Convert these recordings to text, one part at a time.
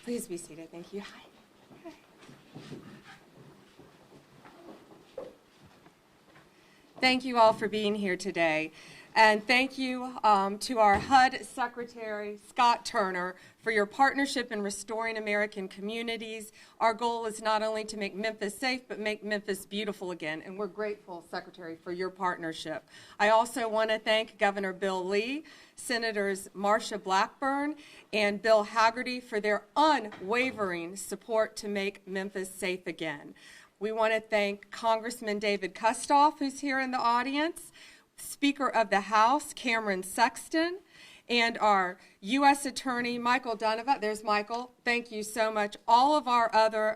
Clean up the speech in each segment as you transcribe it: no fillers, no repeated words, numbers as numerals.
Please be seated. Thank you. Hi. Thank you all for being here today. And thank you to our HUD Secretary, Scott Turner, for your partnership in restoring American communities. Our goal is not only to make Memphis safe, but make Memphis beautiful again. And we're grateful, Secretary, for your partnership. I also want to thank Governor Bill Lee, Senators Marsha Blackburn and Bill Hagerty for their unwavering support to make Memphis safe again. We want to thank Congressman David Kustoff, who's here in the audience, Speaker of the House, Cameron Sexton, and our U.S. Attorney, Michael Donovan. There's Michael. Thank you so much. All of our other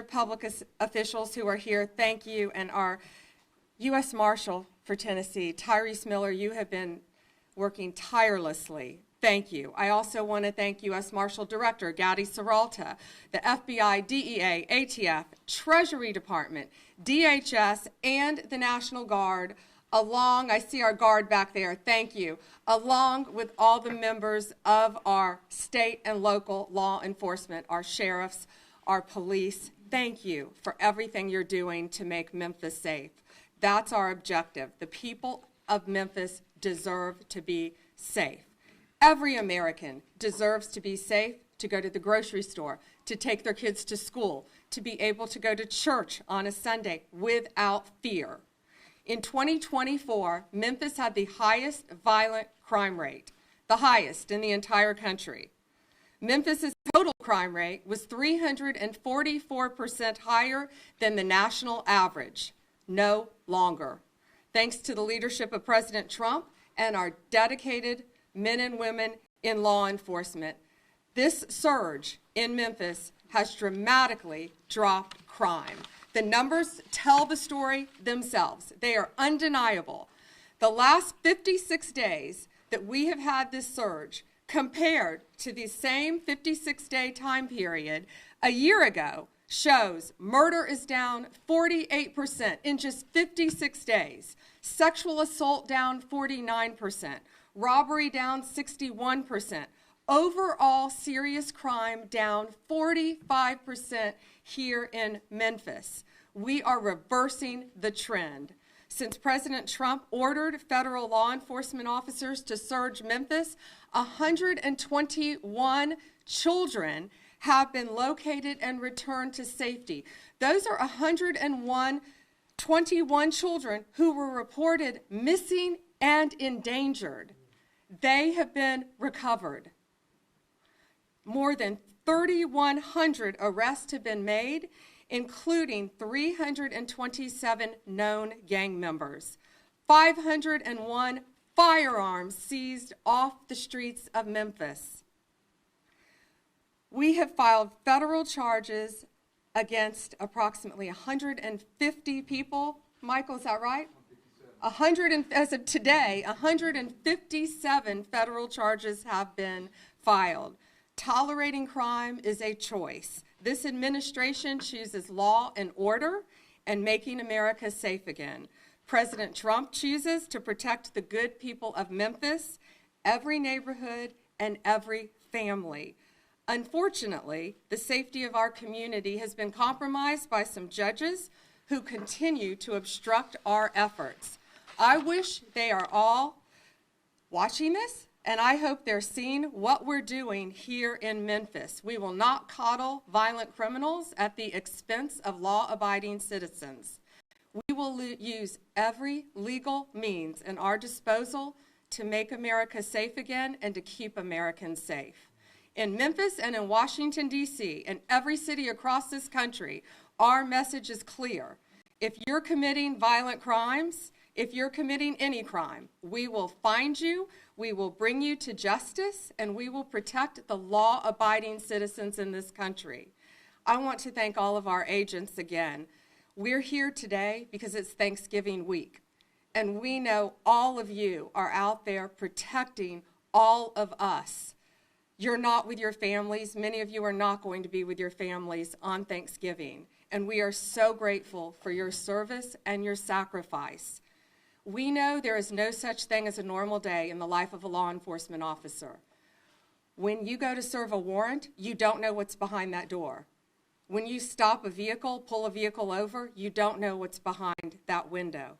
public officials who are here, thank you. And our U.S. Marshal for Tennessee, Tyrese Miller, you have been working tirelessly. Thank you. I also want to thank U.S. Marshal Director Gadi Serralta, the FBI, DEA, ATF, Treasury Department, DHS, and the National Guard, I see our guard back there, thank you, along with all the members of our state and local law enforcement, our sheriffs, our police. Thank you for everything you're doing to make Memphis safe. That's our objective. The people of Memphis deserve to be safe. Every American deserves to be safe, to go to the grocery store, to take their kids to school, to be able to go to church on a Sunday without fear. In 2024, Memphis had the highest violent crime rate, the highest in the entire country. Memphis's total crime rate was 344% higher than the national average. No longer. Thanks to the leadership of President Trump and our dedicated men and women in law enforcement, this surge in Memphis has dramatically dropped crime. The numbers tell the story themselves. They are undeniable. The last 56 days that we have had this surge compared to the same 56-day time period a year ago shows murder is down 48% in just 56 days, sexual assault down 49%, robbery down 61%, overall serious crime down 45% here in Memphis. We are reversing the trend. Since President Trump ordered federal law enforcement officers to search Memphis, 121 children have been located and returned to safety. Those are 121 children who were reported missing and endangered. They have been recovered. More than 3,100 arrests have been made, including 327 known gang members, 501 firearms seized off the streets of Memphis. We have filed federal charges against approximately 150 people. Michael, is that right? As of today, 157 federal charges have been filed. Tolerating crime is a choice. This administration chooses law and order and making America safe again. President Trump chooses to protect the good people of Memphis, every neighborhood, and every family. Unfortunately, the safety of our community has been compromised by some judges who continue to obstruct our efforts. I wish they are all watching this, and I hope they're seeing what we're doing here in Memphis. We will not coddle violent criminals at the expense of law-abiding citizens. We will use every legal means in our disposal to make America safe again and to keep Americans safe. In Memphis and in Washington, D.C., and every city across this country, our message is clear. If you're committing violent crimes, if you're committing any crime, we will find you, we will bring you to justice, and we will protect the law-abiding citizens in this country. I want to thank all of our agents again. We're here today because it's Thanksgiving week, and we know all of you are out there protecting all of us. You're not with your families. Many of you are not going to be with your families on Thanksgiving, and we are so grateful for your service and your sacrifice. We know there is no such thing as a normal day in the life of a law enforcement officer. When you go to serve a warrant, you don't know what's behind that door. When you stop a vehicle, pull a vehicle over, you don't know what's behind that window.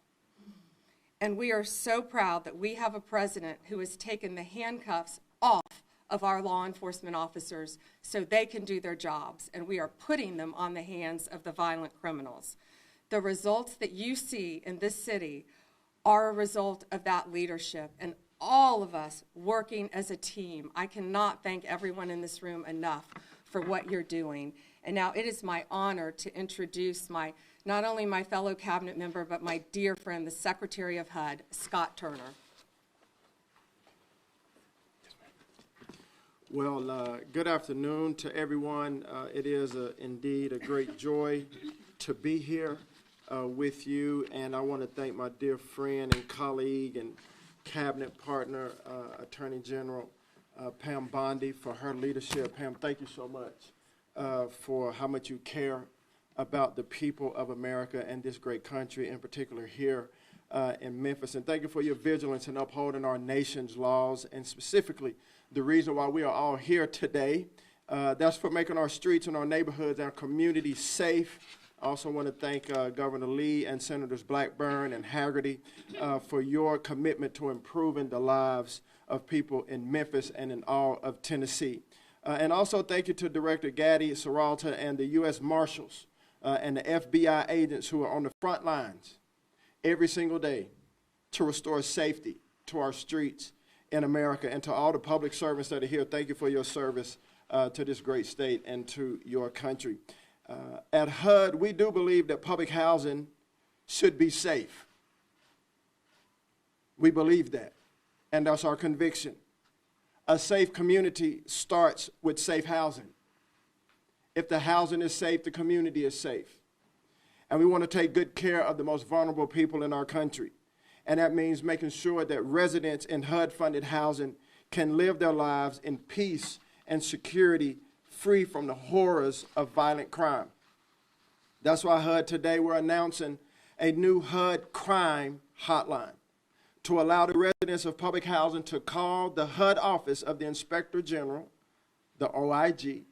And we are so proud that we have a president who has taken the handcuffs off of our law enforcement officers so they can do their jobs, and we are putting them on the hands of the violent criminals. The results that you see in this city are a result of that leadership, and all of us working as a team. I cannot thank everyone in this room enough for what you're doing. And now it is my honor to introduce not only my fellow cabinet member, but my dear friend, the Secretary of HUD, Scott Turner. Well, good afternoon to everyone. It is indeed a great joy to be here with you, and I want to thank my dear friend and colleague and cabinet partner, Attorney General Pam Bondi, for her leadership. Pam, thank you so much for how much you care about the people of America and this great country, in particular here in Memphis. And thank you for your vigilance in upholding our nation's laws, and specifically the reason why we are all here today. That's for making our streets and our neighborhoods and our communities safe. I also want to thank Governor Lee and Senators Blackburn and Haggerty for your commitment to improving the lives of people in Memphis and in all of Tennessee. And also thank you to Director Gaddy Serralta and the U.S. Marshals and the FBI agents who are on the front lines every single day to restore safety to our streets in America. And to all the public servants that are here, thank you for your service to this great state and to your country. At HUD, we do believe that public housing should be safe. We believe that, and that's our conviction. A safe community starts with safe housing. If the housing is safe, the community is safe. And we want to take good care of the most vulnerable people in our country. And that means making sure that residents in HUD-funded housing can live their lives in peace and security, free from the horrors of violent crime. That's why HUD today we're announcing a new HUD crime hotline to allow the residents of public housing to call the HUD office of the Inspector General, the OIG,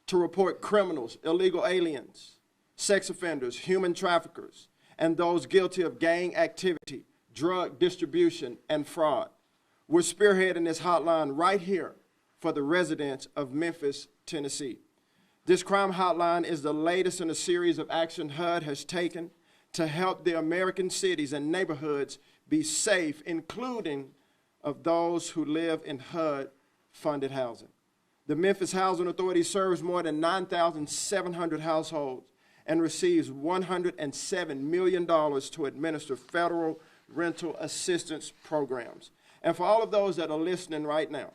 to report criminals, illegal aliens, sex offenders, human traffickers, and those guilty of gang activity, drug distribution, and fraud. We're spearheading this hotline right here for the residents of Memphis, Tennessee. This crime hotline is the latest in a series of action HUD has taken to help the American cities and neighborhoods be safe, including of those who live in HUD-funded housing. The Memphis Housing Authority serves more than 9,700 households and receives $107 million to administer federal rental assistance programs. And for all of those that are listening right now,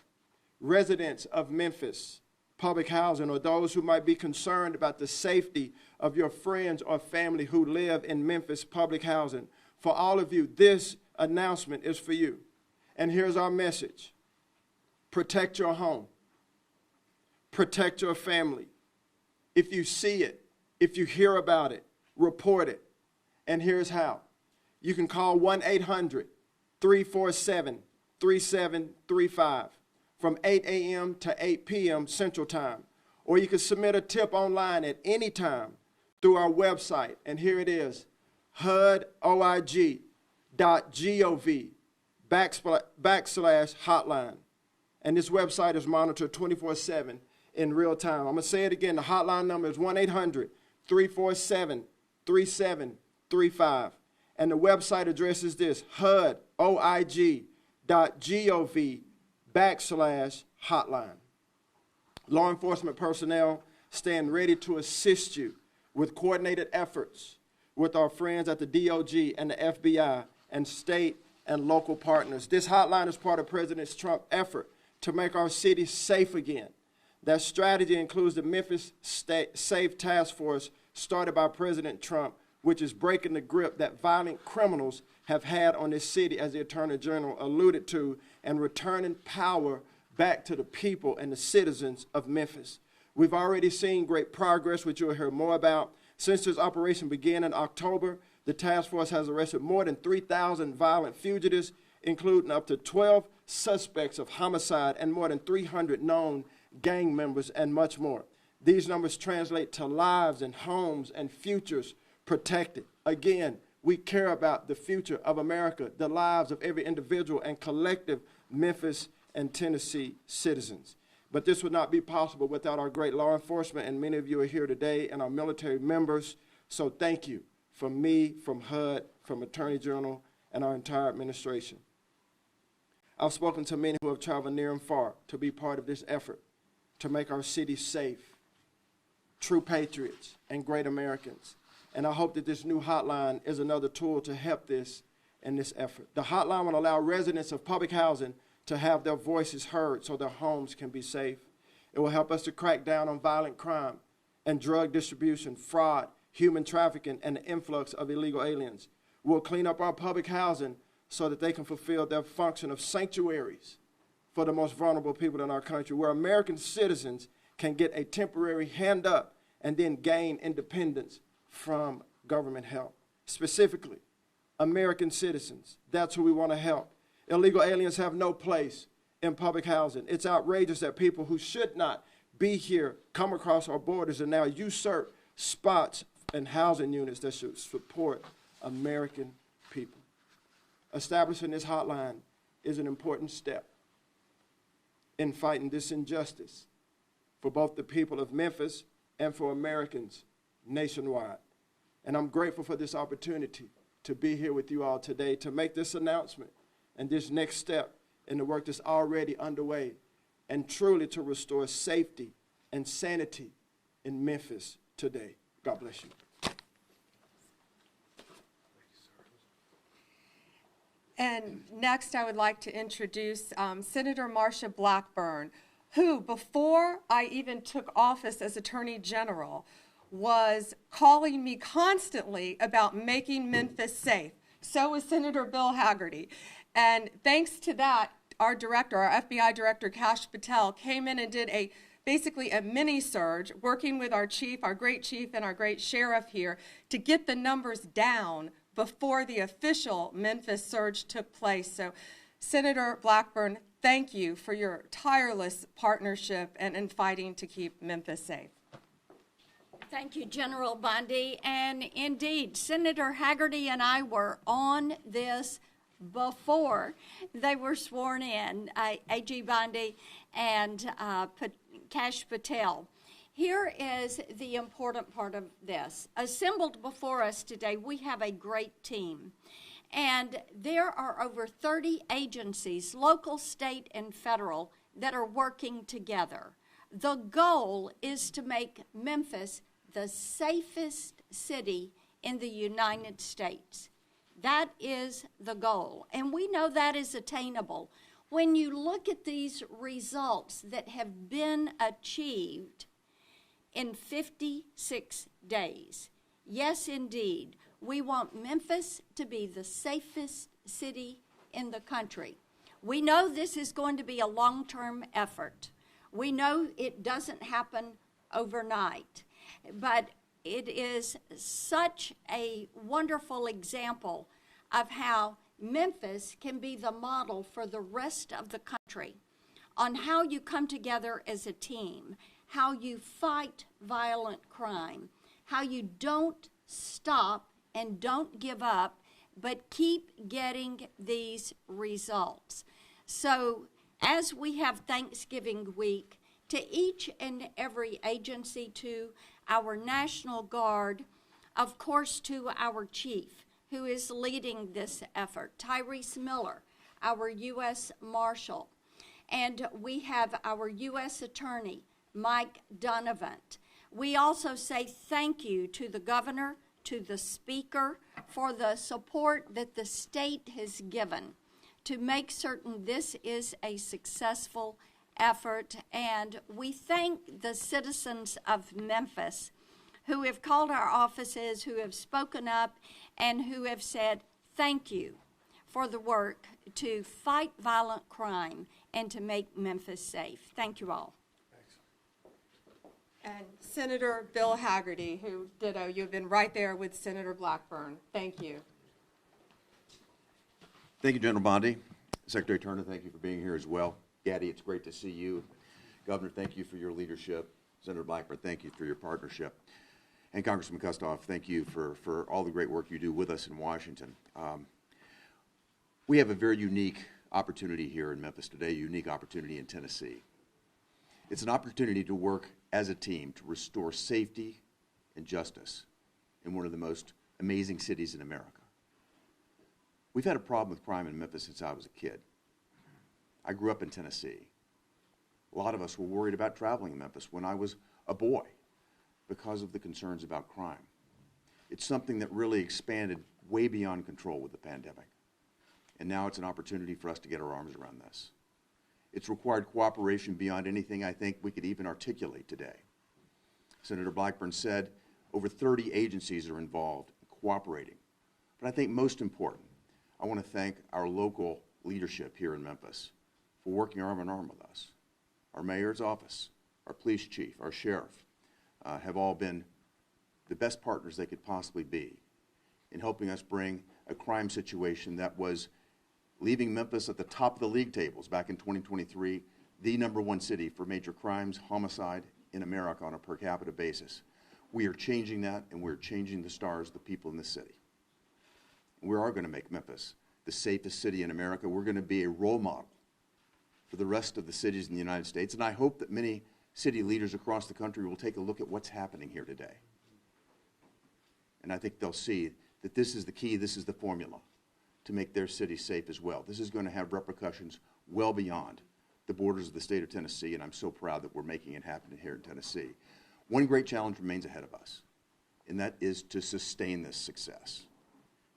residents of Memphis public housing, or those who might be concerned about the safety of your friends or family who live in Memphis public housing, for all of you, this announcement is for you. And here's our message. Protect your home. Protect your family. If you see it, if you hear about it, report it. And here's how. You can call 1-800-347-3735 from 8 a.m. to 8 p.m. Central Time. Or you can submit a tip online at any time through our website. And here it is, hudoig.gov/hotline. And this website is monitored 24/7 in real time. I'm going to say it again. The hotline number is 1-800-347-3735. And the website address is this, hudoig.gov/hotline. Law enforcement personnel stand ready to assist you with coordinated efforts with our friends at the DOJ and the FBI and state and local partners. This hotline is part of President Trump's effort to make our city safe again. That strategy includes the Memphis Safe Task Force started by President Trump, which is breaking the grip that violent criminals have had on this city, as the Attorney General alluded to, and returning power back to the people and the citizens of Memphis. We've already seen great progress, which you'll hear more about. Since this operation began in October, the task force has arrested more than 3,000 violent fugitives, including up to 12 suspects of homicide, and more than 300 known gang members, and much more. These numbers translate to lives and homes and futures protected. Again, we care about the future of America, the lives of every individual and collective Memphis and Tennessee citizens. But this would not be possible without our great law enforcement, and many of you are here today, and our military members. So thank you from me, from HUD, from Attorney General, and our entire administration. I've spoken to many who have traveled near and far to be part of this effort to make our city safe, true patriots, and great Americans. And I hope that this new hotline is another tool to help this in this effort. The hotline will allow residents of public housing to have their voices heard so their homes can be safe. It will help us to crack down on violent crime and drug distribution, fraud, human trafficking, and the influx of illegal aliens. We'll clean up our public housing so that they can fulfill their function of sanctuaries for the most vulnerable people in our country, where American citizens can get a temporary hand up and then gain independence from government help. Specifically, American citizens, that's who we want to help. Illegal aliens have no place in public housing. It's outrageous that people who should not be here come across our borders and now usurp spots and housing units that should support American people. Establishing this hotline is an important step in fighting this injustice for both the people of Memphis and for Americans nationwide. And I'm grateful for this opportunity to be here with you all today to make this announcement and this next step in the work that's already underway, and truly to restore safety and sanity in Memphis today. God bless you. And next, I would like to introduce Senator Marsha Blackburn, who, before I even took office as Attorney General, was calling me constantly about making Memphis safe. So was Senator Bill Hagerty. And thanks to that, our director, our FBI director, Kash Patel, came in and did basically a mini surge, working with our chief, our great chief, and our great sheriff here to get the numbers down before the official Memphis surge took place. So, Senator Blackburn, thank you for your tireless partnership and fighting to keep Memphis safe. Thank you, General Bondi. And indeed, Senator Hagerty and I were on this before they were sworn in, A.G. Bondi and Kash Patel. Here is the important part of this. Assembled before us today, we have a great team. And there are over 30 agencies, local, state, and federal, that are working together. The goal is to make Memphis the safest city in the United States. That is the goal. And we know that is attainable. When you look at these results that have been achieved in 56 days, yes, indeed, we want Memphis to be the safest city in the country. We know this is going to be a long-term effort. We know it doesn't happen overnight, but it is such a wonderful example of how Memphis can be the model for the rest of the country on how you come together as a team, how you fight violent crime, how you don't stop and don't give up, but keep getting these results. So as we have Thanksgiving week, to each and every agency, to our National Guard, of course to our chief, who is leading this effort, Tyrese Miller, our U.S. Marshal, and we have our U.S. Attorney, Mike Donovan. We also say thank you to the governor, to the speaker, for the support that the state has given to make certain this is a successful effort. And we thank the citizens of Memphis who have called our offices, who have spoken up, and who have said thank you for the work to fight violent crime and to make Memphis safe. Thank you all. And Senator Bill Hagerty, who ditto, you've been right there with Senator Blackburn. Thank you. Thank you, General Bondi. Secretary Turner, thank you for being here as well. Gaddy, it's great to see you. Governor, thank you for your leadership. Senator Blackburn, thank you for your partnership. And Congressman Kustoff, thank you for all the great work you do with us in Washington. We have a very unique opportunity here in Memphis today, a unique opportunity in Tennessee. It's an opportunity to work as a team to restore safety and justice in one of the most amazing cities in America. We've had a problem with crime in Memphis since I was a kid. I grew up in Tennessee. A lot of us were worried about traveling in Memphis when I was a boy because of the concerns about crime. It's something that really expanded way beyond control with the pandemic. And now it's an opportunity for us to get our arms around this. It's required cooperation beyond anything I think we could even articulate today. Senator Blackburn said over 30 agencies are involved in cooperating. But I think most important, I want to thank our local leadership here in Memphis for working arm in arm with us. Our mayor's office, our police chief, our sheriff have all been the best partners they could possibly be in helping us bring a crime situation that was leaving Memphis at the top of the league tables back in 2023, the #1 city for major crimes, homicide in America on a per capita basis. We are changing that, and we're changing the stars of the people in this city. We are going to make Memphis the safest city in America. We're going to be a role model for the rest of the cities in the United States, and I hope that many city leaders across the country will take a look at what's happening here today. And I think they'll see that this is the key, this is the formula to make their city safe as well. This is going to have repercussions well beyond the borders of the state of Tennessee, and I'm so proud that we're making it happen here in Tennessee. One great challenge remains ahead of us, and that is to sustain this success.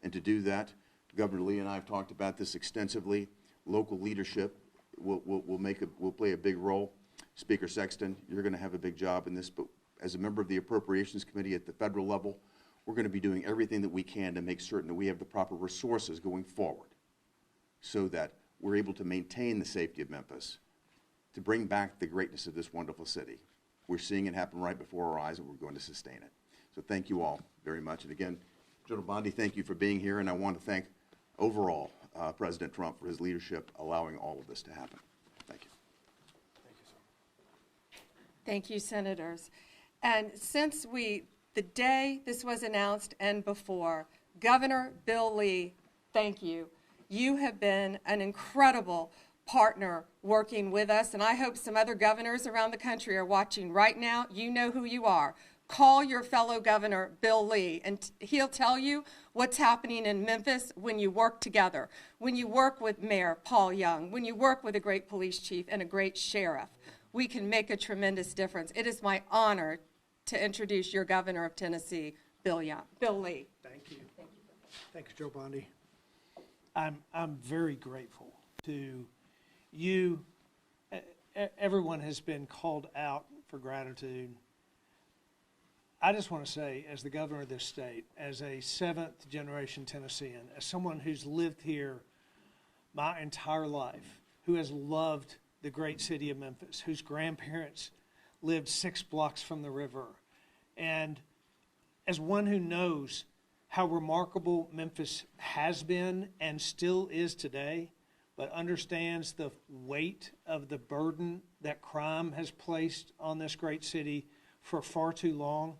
And to do that, Governor Lee and I have talked about this extensively. Local leadership will play a big role. Speaker Sexton, you're going to have a big job in this, but as a member of the Appropriations Committee at the federal level, we're going to be doing everything that we can to make certain that we have the proper resources going forward so that we're able to maintain the safety of Memphis, to bring back the greatness of this wonderful city. We're seeing it happen right before our eyes, and we're going to sustain it. So thank you all very much. And again, General Bondi, thank you for being here, and I want to thank overall President Trump for his leadership allowing all of this to happen. Thank you. Thank you, sir. Thank you, Senators. And since the day this was announced and before, Governor Bill Lee, thank you. You have been an incredible partner working with us, and I hope some other governors around the country are watching right now. You know who you are. Call your fellow governor, Bill Lee, and he'll tell you what's happening in Memphis when you work together, when you work with Mayor Paul Young, when you work with a great police chief and a great sheriff. We can make a tremendous difference. It is my honor to introduce your governor of Tennessee, Bill Lee. Thank you. Thank you, Joe Bondi. I'm very grateful to you. Everyone has been called out for gratitude. I just want to say, as the governor of this state, as a seventh-generation Tennessean, as someone who's lived here my entire life, who has loved the great city of Memphis, whose grandparents lived 6 blocks from the river, and as one who knows how remarkable Memphis has been and still is today, but understands the weight of the burden that crime has placed on this great city for far too long.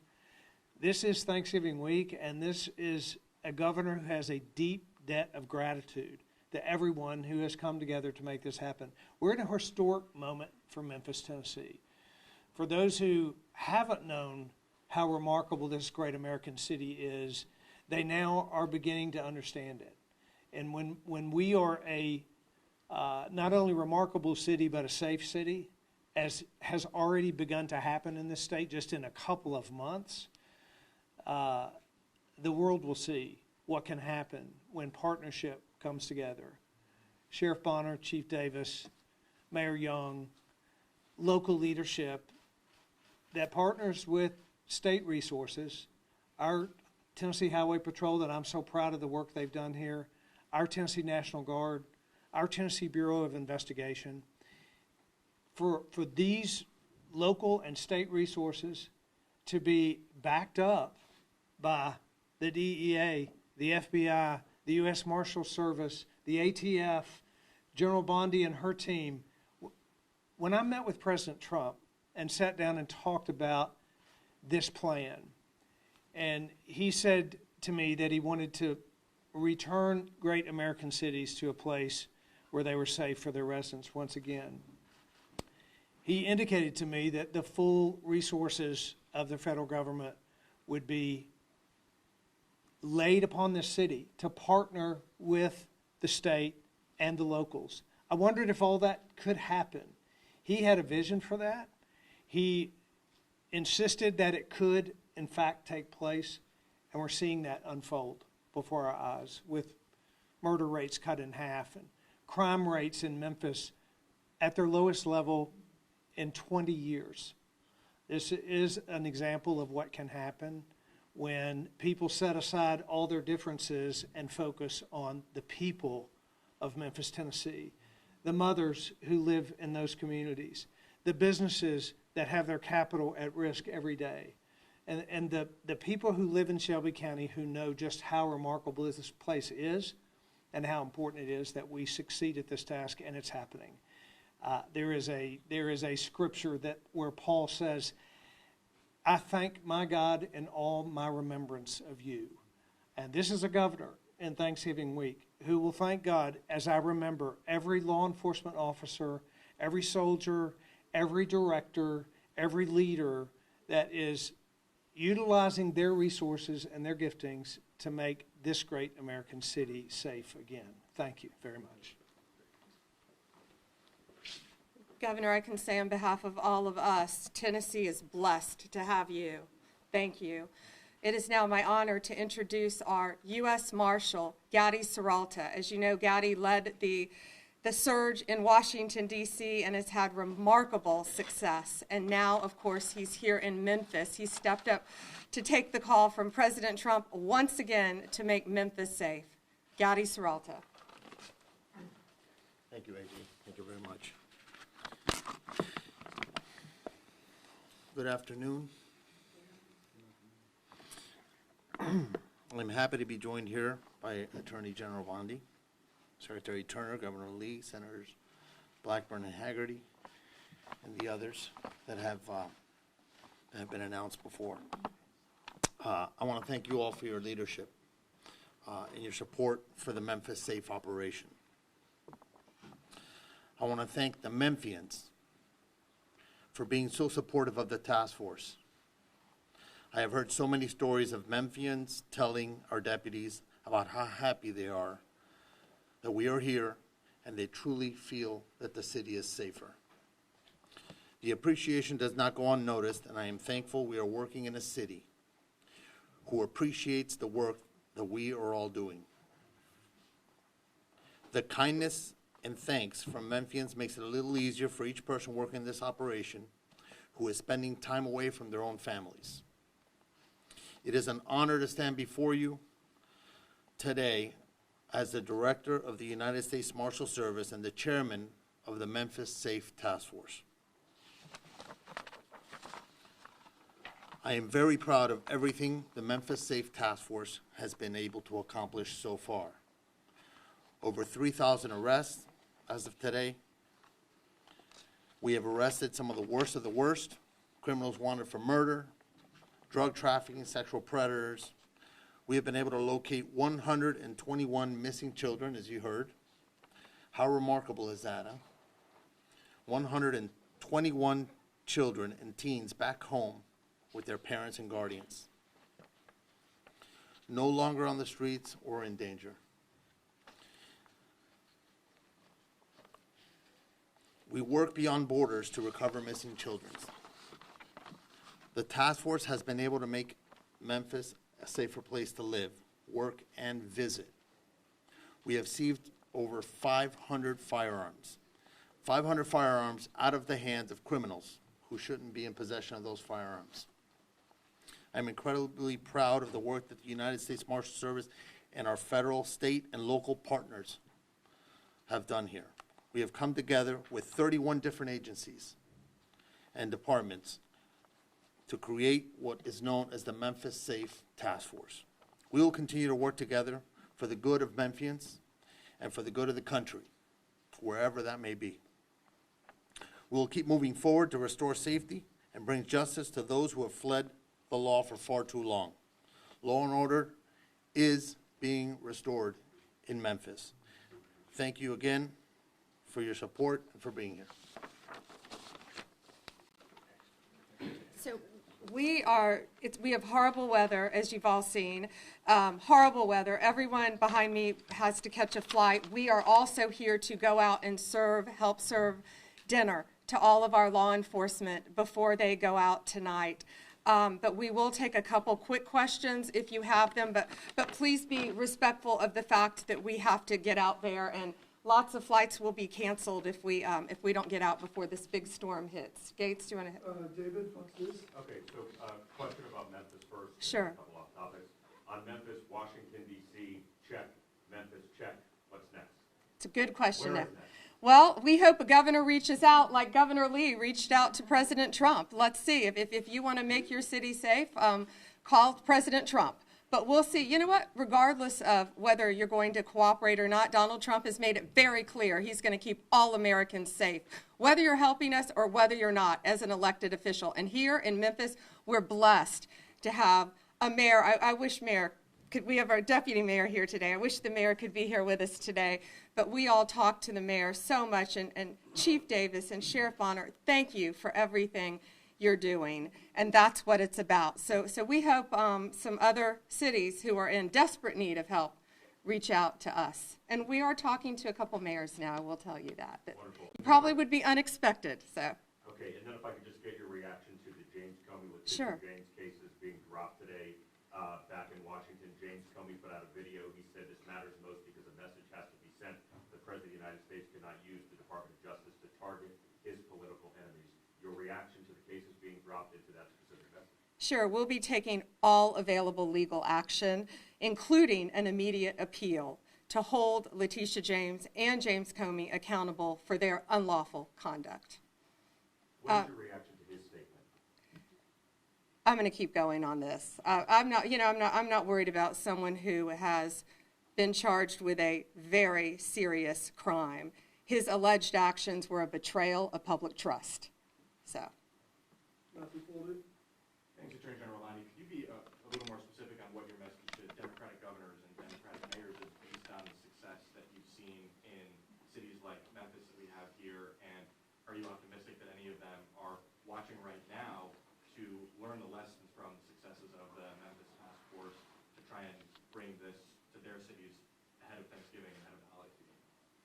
This is Thanksgiving week, and this is a governor who has a deep debt of gratitude to everyone who has come together to make this happen. We're in a historic moment for Memphis, Tennessee. For those who haven't known how remarkable this great American city is, they now are beginning to understand it. And when we are a not only remarkable city, but a safe city, as has already begun to happen in this state just in a couple of months, the world will see what can happen when partnership comes together. Sheriff Bonner, Chief Davis, Mayor Young, local leadership that partners with state resources, our Tennessee Highway Patrol, that I'm so proud of the work they've done here, our Tennessee National Guard, our Tennessee Bureau of Investigation. For these local and state resources to be backed up by the DEA, the FBI, the U.S. Marshal Service, the ATF, General Bondi and her team, when I met with President Trump and sat down and talked about this plan, and he said to me that he wanted to return great American cities to a place where they were safe for their residents once again. He indicated to me that the full resources of the federal government would be laid upon the city to partner with the state and the locals. I wondered if all that could happen. He had a vision for that. He insisted that it could, in fact, take place, and we're seeing that unfold before our eyes, with murder rates cut in half and crime rates in Memphis at their lowest level in 20 years. This is an example of what can happen when people set aside all their differences and focus on the people of Memphis, Tennessee, the mothers who live in those communities, the businesses that have their capital at risk every day, and the people who live in Shelby County who know just how remarkable this place is and how important it is that we succeed at this task, and it's happening. There is a scripture that where Paul says, I thank my God in all my remembrance of you. And this is a governor in Thanksgiving week who will thank God as I remember every law enforcement officer, every soldier, every director, every leader that is utilizing their resources and their giftings to make this great American city safe again. Thank you very much. Governor, I can say on behalf of all of us, Tennessee is blessed to have you. Thank you. It is now my honor to introduce our U.S. Marshal, Gadi Serralta. As you know, Gadi led the surge in Washington, D.C., and has had remarkable success. And now, of course, he's here in Memphis. He stepped up to take the call from President Trump once again to make Memphis safe. Gadi Serralta. Thank you, A.G. Thank you very much. Good afternoon. I'm happy to be joined here by Attorney General Bondi, Secretary Turner, Governor Lee, Senators Blackburn and Hagerty, and the others that have been announced before. I want to thank you all for your leadership and your support for the Memphis Safe operation. I want to thank the Memphians for being so supportive of the task force. I have heard so many stories of Memphians telling our deputies about how happy they are that we are here and they truly feel that the city is safer. The appreciation does not go unnoticed, and I am thankful we are working in a city who appreciates the work that we are all doing. The kindness and thanks from Memphians makes it a little easier for each person working in this operation who is spending time away from their own families. It is an honor to stand before you today as the Director of the United States Marshal Service and the Chairman of the Memphis Safe Task Force. I am very proud of everything the Memphis Safe Task Force has been able to accomplish so far. Over 3,000 arrests as of today. We have arrested some of the worst, criminals wanted for murder, drug trafficking, sexual predators. We have been able to locate 121 missing children, as you heard. How remarkable is that, huh? 121 children and teens back home with their parents and guardians. No longer on the streets or in danger. We work beyond borders to recover missing children. The task force has been able to make Memphis a safer place to live, work, and visit. We have seized over 500 firearms. 500 firearms out of the hands of criminals who shouldn't be in possession of those firearms. I'm incredibly proud of the work that the United States Marshal Service and our federal, state, and local partners have done here. We have come together with 31 different agencies and departments to create what is known as the Memphis Safe Task Force. We will continue to work together for the good of Memphians and for the good of the country, wherever that may be. We will keep moving forward to restore safety and bring justice to those who have fled the law for far too long. Law and order is being restored in Memphis. Thank you again for your support and for being here. So we have horrible weather, as you've all seen, horrible weather. Everyone behind me has to catch a flight. We are also here to go out and help serve dinner to all of our law enforcement before they go out tonight. But we will take a couple quick questions if you have them, but please be respectful of the fact that we have to get out there, and lots of flights will be canceled if we don't get out before this big storm hits. Gates, do you want to? David, what's this? Okay, so question about Memphis first. Sure. A couple off topics. On Memphis, Washington, D.C., check. Memphis, check. What's next? It's a good question. Where is next? Well, we hope a governor reaches out like Governor Lee reached out to President Trump. Let's see. If you want to make your city safe, call President Trump. But we'll see. You know what? Regardless of whether you're going to cooperate or not, Donald Trump has made it very clear he's going to keep all Americans safe, whether you're helping us or whether you're not, as an elected official. And here in Memphis, we're blessed to have a mayor. I wish we have our deputy mayor here today. I wish the mayor could be here with us today. But we all talk to the mayor so much. And Chief Davis and Sheriff Bonner, thank you for everything you're doing. And that's what it's about. So we hope some other cities who are in desperate need of help reach out to us. And we are talking to a couple mayors now, I will tell you that. But probably would be unexpected. So. Okay, and then if I could just get your reaction to the James Comey with Sure. James cases being dropped today. Back in Washington, James Comey put out a video. He said this matters most because a message has to be sent. The President of the United States cannot use the Department of Justice to target his political enemies. Your reaction to the cases being dropped into that specific message? Sure, we'll be taking all available legal action, including an immediate appeal, to hold Letitia James and James Comey accountable for their unlawful conduct. What is your reaction to his statement? I'm going to keep going on this. I'm not worried about someone who has been charged with a very serious crime. His alleged actions were a betrayal of public trust. So. Matthew Foley. Thanks, Attorney General Bondi. Could you be a little more specific on what your message to Democratic governors and Democratic mayors is based on the success that you've seen in cities like Memphis that we have here? And are you optimistic that any of them are watching right now to learn the lessons from the successes of the Memphis Task Force to try and bring this to their cities ahead of Thanksgiving and ahead of the holiday season?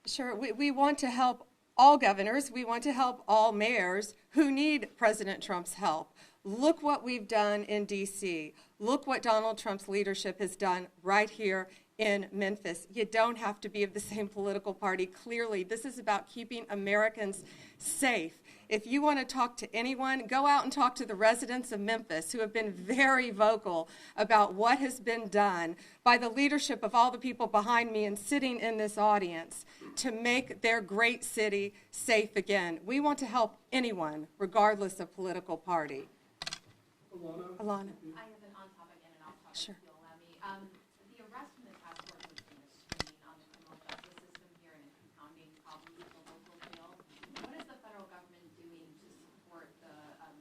Sure, we want to help all governors. We want to help all mayors who need President Trump's help. Look what we've done in D.C. Look what Donald Trump's leadership has done right here in Memphis. You don't have to be of the same political party. Clearly, this is about keeping Americans safe. If you want to talk to anyone, go out and talk to the residents of Memphis who have been very vocal about what has been done by the leadership of all the people behind me and sitting in this audience to make their great city safe again. We want to help anyone, regardless of political party. Alana. I have an on-topic and an off-topic, Sure. if you'll allow me. The arrest from the task force has been a strain on the criminal justice system here and a compounding problem with the local jail. What is the federal government doing to support the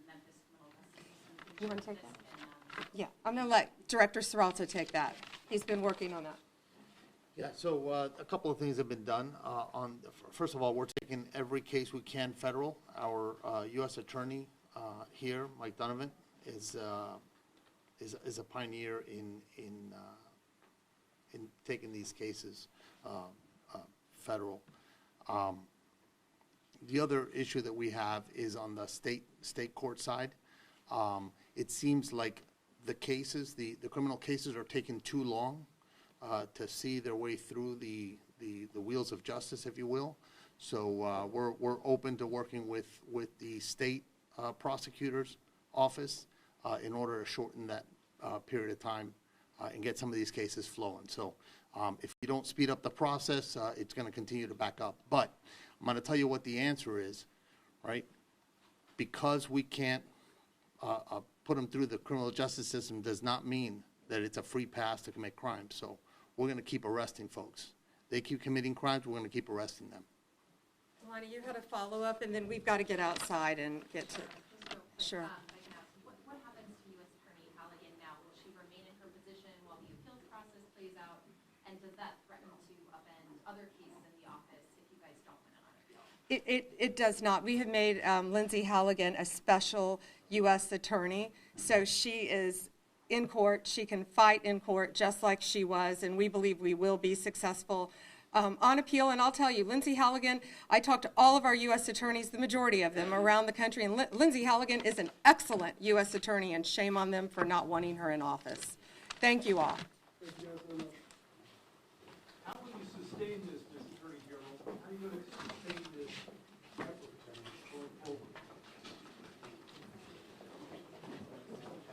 Memphis criminal justice system? You wanna take that? And, Yeah, I'm going to let Director Serralto take that. He's been working on that. Yeah, so a couple of things have been done. First of all, we're taking every case we can federal. Our U.S. attorney here, Mike Donovan, is a pioneer in taking these cases federal. The other issue that we have is on the state court side. It seems like the cases, the criminal cases, are taking too long to see their way through the wheels of justice, if you will. So we're open to working with the state prosecutor's office in order to shorten that period of time and get some of these cases flowing. So if you don't speed up the process, it's going to continue to back up. But I'm going to tell you what the answer is, right? Because we can't put them through the criminal justice system does not mean that it's a free pass to commit crimes. So we're going to keep arresting folks. They keep committing crimes, we're going to keep arresting them. Lonnie, you had a follow-up, and then we've got to get outside and get to, sure. I can ask, what happens to U.S. Attorney Halligan now? Will she remain in her position while the appeals process plays out? And does that threaten to upend other cases in the office if you guys don't win on appeal? It does not. We have made Lindsay Halligan a special U.S. attorney, so she is in court. She can fight in court just like she was, and we believe we will be successful on appeal. And I'll tell you, Lindsay Halligan, I talked to all of our U.S. attorneys, the majority of them around the country, and Lindsay Halligan is an excellent U.S. attorney, and shame on them for not wanting her in office. Thank you all. How will you sustain